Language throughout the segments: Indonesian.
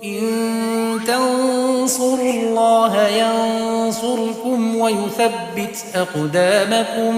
إن تنصروا الله ينصركم ويثبت أقدامكم.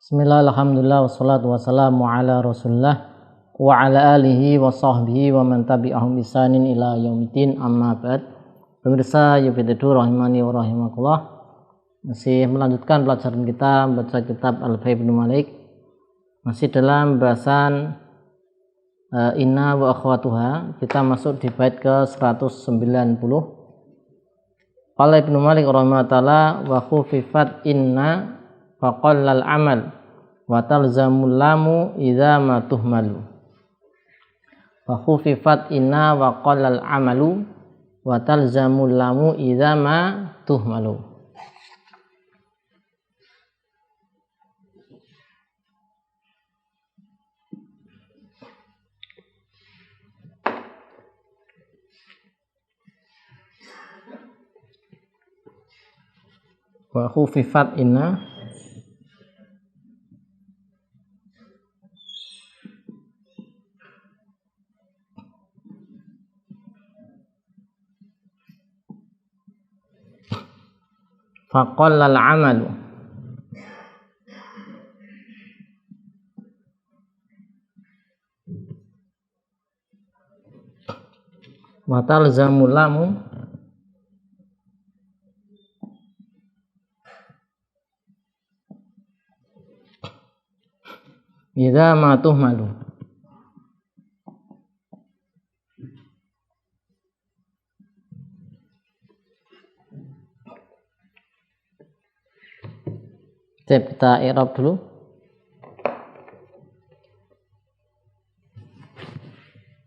Bismillah, alhamdulillah, wassalatu wassalamu ala rasulullah wa ala alihi wa sahbihi wa man tabi'ahum bisanin ila yaumiddin, amma ba'd. Pemirsa YPTD rahimani wa rahimakumullah, masih melanjutkan pelajaran kita membaca kitab Alfiya Ibnu Malik, masih dalam bahasan inna wa akhwatuha. Kita masuk di bait ke 190. Qala Ibnu Malik rahimahullah ta'ala wa khufifat inna faqallal amal wa talzamul lamu idza ma tuhmalu. Fa khufifat inna wa qallal amalu wa talzamul lamu idza ma tuhmalu. Wa khufifat inna faqallal amalu wa talzamul lamu idza ma tuhmalu. Kita i'rab dulu.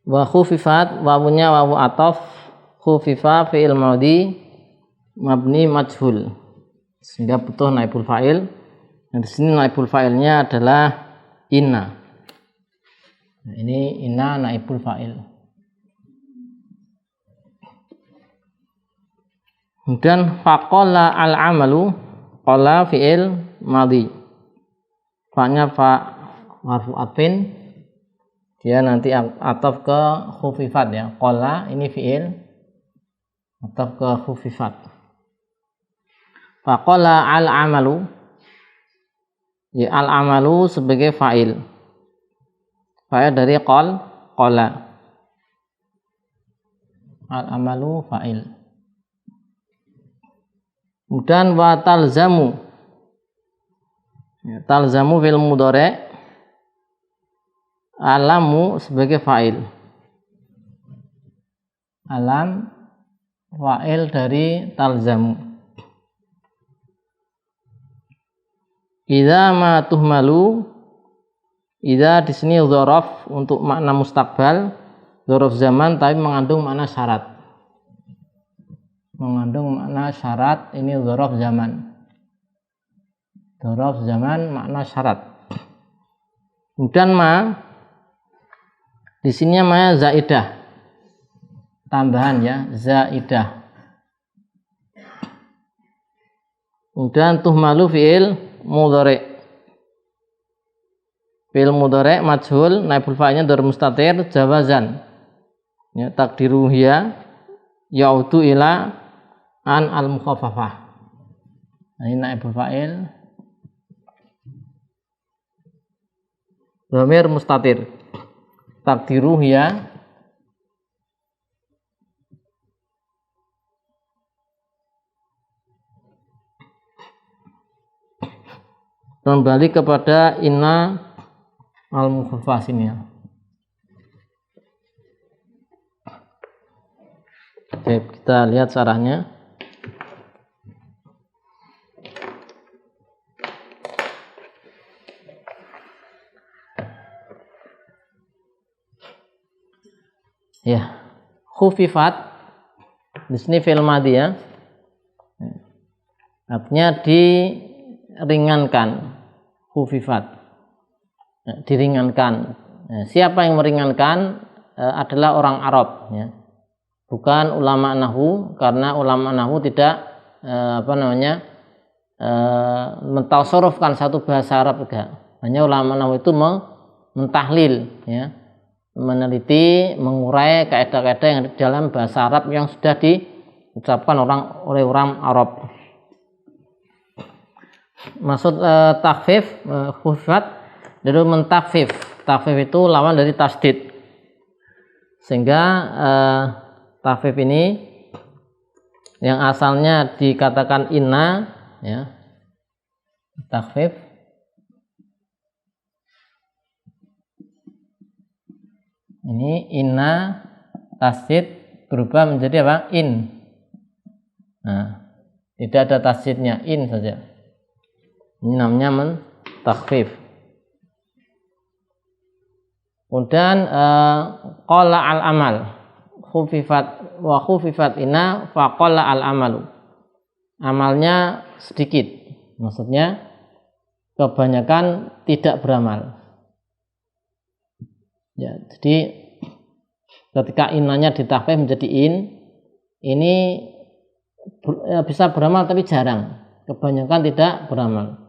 Wa khufifat, wawunya wawu ataf, khufifa fi'il madhi mabni majhul, sehingga butuh naibul fa'il. Dan di sini naibul fa'ilnya adalah inna. Nah, ini inna naibul fa'il. Kemudian faqala al-amalu, qala fi'il madhi, fa-nya fa harfu atfin, dia nanti ataf ke khufifat ya. Qala ini fi'il ataf ke khufifat. Faqala al-amalu, ya al-amalu sebagai fa'il, fa'il dari qala, al-amalu fa'il. Kemudian wa talzamu, talzamu fil mudhari', alamu sebagai fa'il, alam fa'il dari talzamu. Idza ma tuhmalu, idza di sini dzaraf untuk makna mustakbal, dzaraf zaman tapi mengandung makna syarat. Mengandung makna syarat, ini dzaraf zaman. Dzaraf zaman makna syarat. Kemudian ma di sini ma zaidah, tambahan ya, zaidah. Kemudian tuhmalu fi'il mudhari', fi'il mudhari' majhul, naibul fa'ilnya dhamir mustatir jawazan ya, takdiru hiya yaudu ila an al mukhaffafah. Nah, ini naibul fa'il dhamir mustatir takdiru hiya kembali kepada inna al mukhaffafah sini ya. Oke, kita lihat caranya. Ya, khufifat di sini fi'il madhi ya. Artinya diringankan, khufifat. Diringankan. Siapa yang meringankan? adalah orang Arab, ya. Bukan ulama nahwu, karena ulama nahwu tidak mentasarrufkan satu bahasa Arab juga. Hanya ulama nahwu itu mentahlil, ya, meneliti, mengurai kaidah-kaidah yang di dalam bahasa Arab yang sudah diucapkan oleh orang Arab. Maksud takhfif, khufat dari mentakfif. Takhfif itu lawan dari tasdid. Sehingga takhfif ini yang asalnya dikatakan inna, ya, takhfif ini inna tasdid berubah menjadi apa? In. Nah, tidak ada tasdidnya, in saja. Ini namanya mentakhfif. Kemudian qala al amal, khufifat wa khufifat inna fa qala al amalu. Amalnya sedikit, maksudnya kebanyakan tidak beramal. Ya, jadi ketika innanya ditakhfif menjadi in, ini bisa beramal tapi jarang, kebanyakan tidak beramal.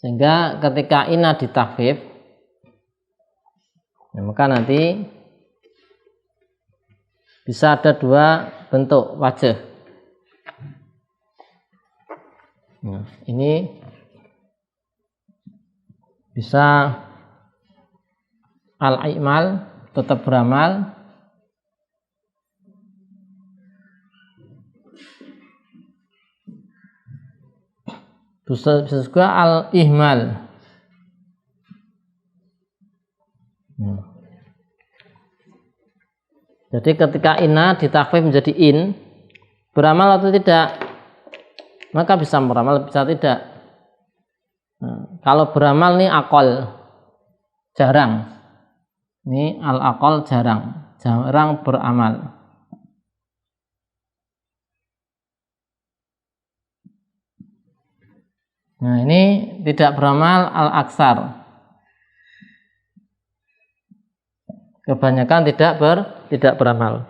Sehingga ketika inna ditakhfif, ya, maka nanti bisa ada dua bentuk wajah. Nah, ini bisa al-i'mal, tetap beramal, bisa juga al-ihmal. Jadi ketika inna ditakhfif menjadi in, beramal atau tidak, maka bisa beramal, bisa tidak. Nah, kalau beramal nih akol, jarang. Ini al-akol jarang beramal. Nah, ini tidak beramal al-aksar. Kebanyakan tidak beramal.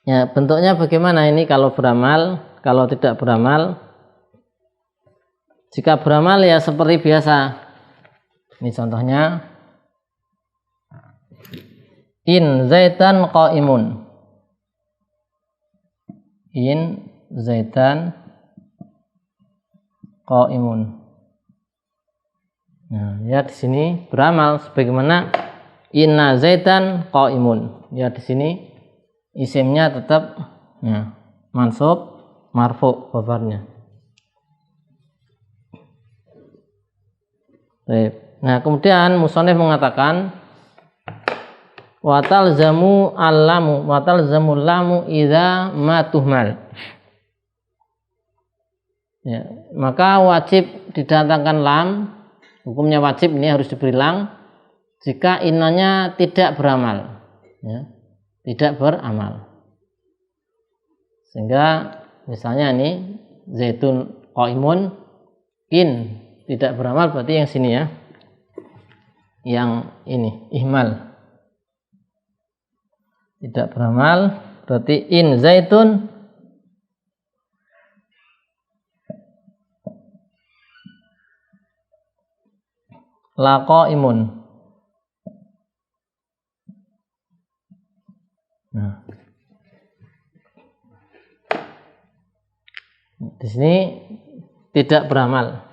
Ya, bentuknya bagaimana ini kalau beramal, kalau tidak beramal? Jika beramal ya seperti biasa. Ini contohnya. In zaitan qaimun. In zaitan qaimun. Nah, ya di sini beramal sebagaimana inna zaitan qaimun. Ya di sini isimnya tetap, ya, mansub marfu khabarnya. Baik. Nah, kemudian musannif mengatakan watal zamu alamu, watal zamul lamu idza ma tuhmal. Ya, maka wajib didatangkan lam, hukumnya wajib ini harus diberi lam jika innanya tidak beramal, ya, tidak beramal. Sehingga misalnya ini zaitun qaimun, in tidak beramal, berarti yang sini, ya, yang ini ihmal tidak beramal, berarti in zaitun la qaimun. Nah, di sini tidak beramal.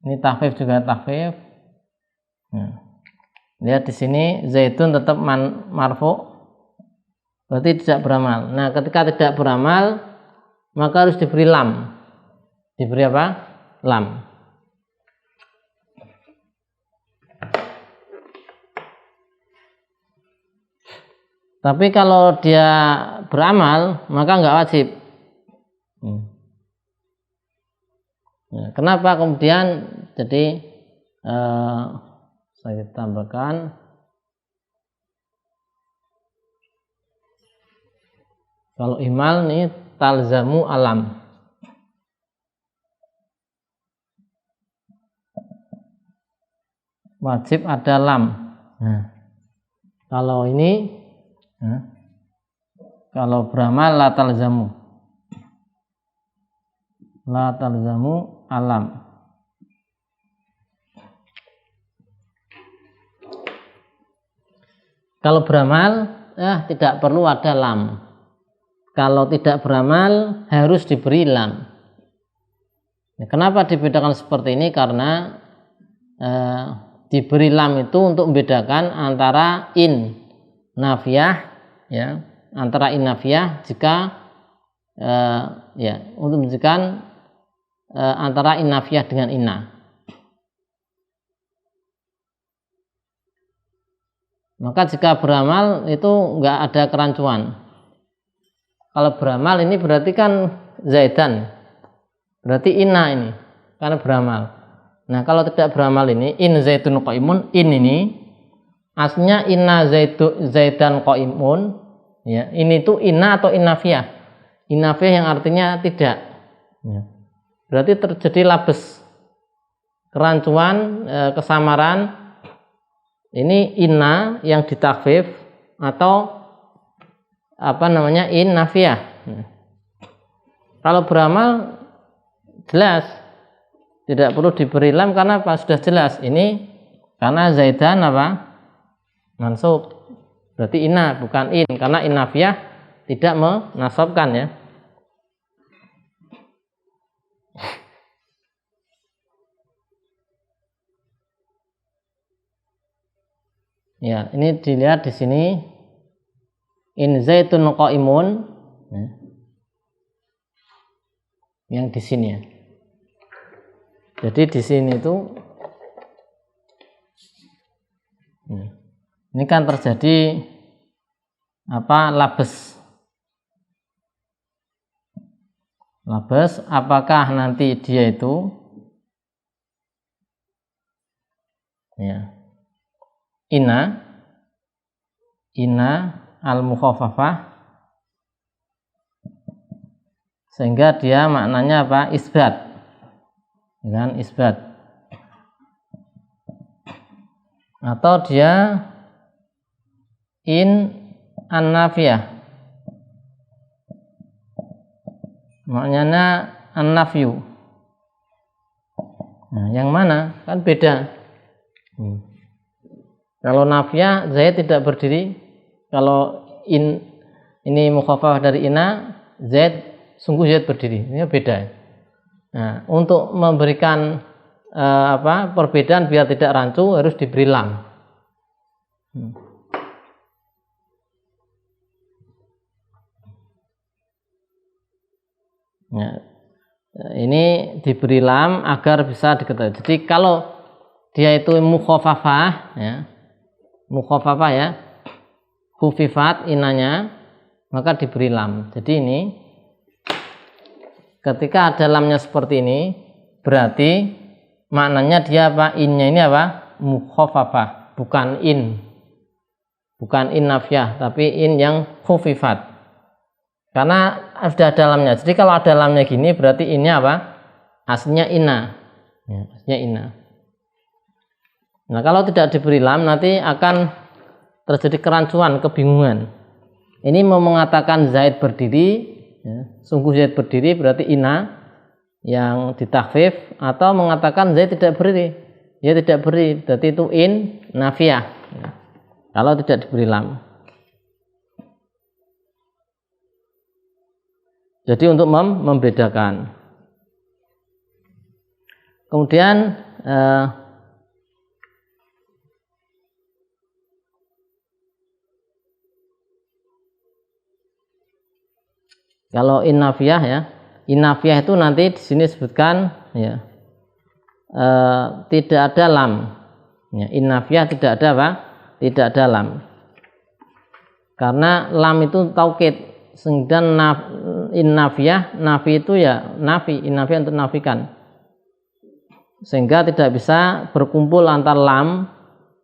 Ini takhfif juga takhfif. Nah, lihat di sini zaitun tetap marfu, berarti tidak beramal. Nah, ketika tidak beramal maka harus diberi lam. Diberi apa? Lam. Tapi kalau dia beramal maka nggak wajib. Nah, kenapa kemudian jadi saya tambahkan kalau ihmal nih talzamu alam. wajib ada lam. Nah, kalau ini kalau beramal la talzamu alam. Kalau beramal tidak perlu ada lam. Kalau tidak beramal harus diberi lam. Kenapa dibedakan seperti ini? Karena diberi lam itu untuk membedakan antara in nafiyah, ya, antara in nafiyah jika untuk menunjukkan antara in nafiyah dengan inna. Maka jika beramal itu enggak ada kerancuan. Kalau beramal ini berarti kan zaidan, berarti inna ini karena beramal. Nah, kalau tidak beramal ini in zaitun qaimun, in ini aslinya inna zaidan qaimun, ya. Ini tuh inna atau innafiyah. Innafiyah yang artinya tidak. Ya. Berarti terjadi labes, kerancuan, kesamaran. Ini inna yang ditakfif atau in nafiyah. Kalau beramal jelas tidak perlu diberi lam karena sudah jelas ini karena zaidan mansub, berarti inna bukan in, karena in nafiyah tidak menasabkan, ya. Ya, ini dilihat di sini in zaitun qaimun, ya. Yang di sini, ya. Jadi di sini itu ini kan terjadi labes. Labes, apakah nanti dia itu inna al-mukhaffafah sehingga dia maknanya isbat, kan, isbat, atau dia in an-nafiyah, maknanya an-nafyu. Nah, yang mana kan beda. Kalau nafiyah zaid tidak berdiri, kalau ini mukhaffafah dari inna, zaid sungguh zaid berdiri. Ini beda. Nah, untuk memberikan perbedaan biar tidak rancu harus diberi lam. Nah, ini diberi lam agar bisa diketahui. Jadi kalau dia itu mukhaffafah, ya, khufifat inanya, maka diberi lam. Jadi ini ketika ada lamnya seperti ini berarti maknanya dia innya ini mukhaffafah, bukan in nafiyah, tapi in yang khufifat, karena sudah ada lamnya. Jadi kalau ada lamnya gini berarti ini aslinya inna, ya, aslinya inna. Nah, kalau tidak diberi lam nanti akan terjadi kerancuan, kebingungan. Ini mau mengatakan zaid berdiri, ya, sungguh zaid berdiri berarti inna yang ditakfif, atau mengatakan zaid tidak berdiri, ya tidak berdiri berarti itu in nafiyah, ya, kalau tidak diberi lam. Jadi untuk membedakan. Kemudian kalau in nafiyah, ya, in nafiyah itu nanti di sini disebutkan, ya, tidak ada lam, ya, in nafiyah tidak ada tidak ada lam, karena lam itu taukid, sedangkan in nafiyah, nafi itu ya nafi, in nafiyah untuk nafikan, sehingga tidak bisa berkumpul antara lam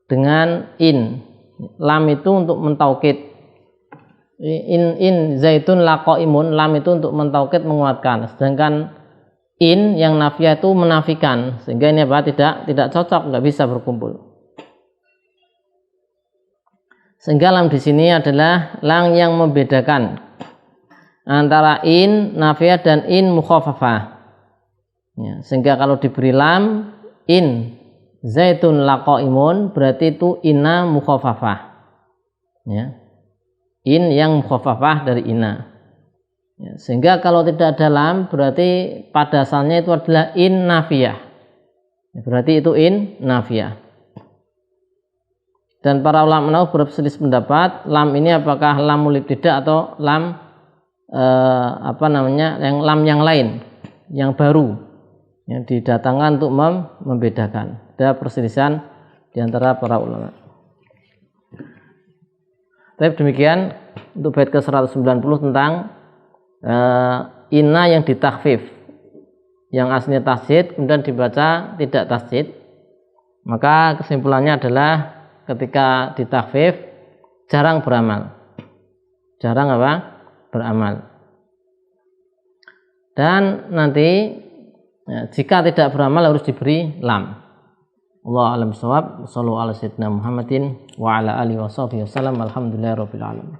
dengan in. Lam itu untuk mentaukid. In zaitun laqaimun, lam itu untuk mentaukid, menguatkan, sedangkan in yang nafiyah itu menafikan, sehingga ini tidak cocok, nggak bisa berkumpul. Sehingga lam di sini adalah lam yang membedakan antara in nafiyah dan in mukhafafah. Ya, sehingga kalau diberi lam in zaitun laqaimun berarti itu inna mukhafafah. Ya. In yang mukhafafah dari inna. Ya, sehingga kalau tidak ada lam berarti pada asalnya itu adalah in nafiyah. Ya, berarti itu in nafiyah. Dan para ulama nahwu berselisih pendapat lam ini apakah lamul ibtida atau lam lam yang lain yang baru yang didatangkan untuk membedakan. Ada perselisihan di antara para ulama. Tapi demikian untuk bait ke-190 tentang inna yang ditakhfif, yang aslinya tasydid kemudian dibaca tidak tasydid. Maka kesimpulannya adalah ketika ditakhfif jarang beramal. Jarang beramal. Dan nanti jika tidak beramal harus diberi lam. Wallahu a'lam bishawab. Shallallahu ala sayyidina Muhammadin wa ala alihi washabihi wasallam. Alhamdulillahirabbil alamin.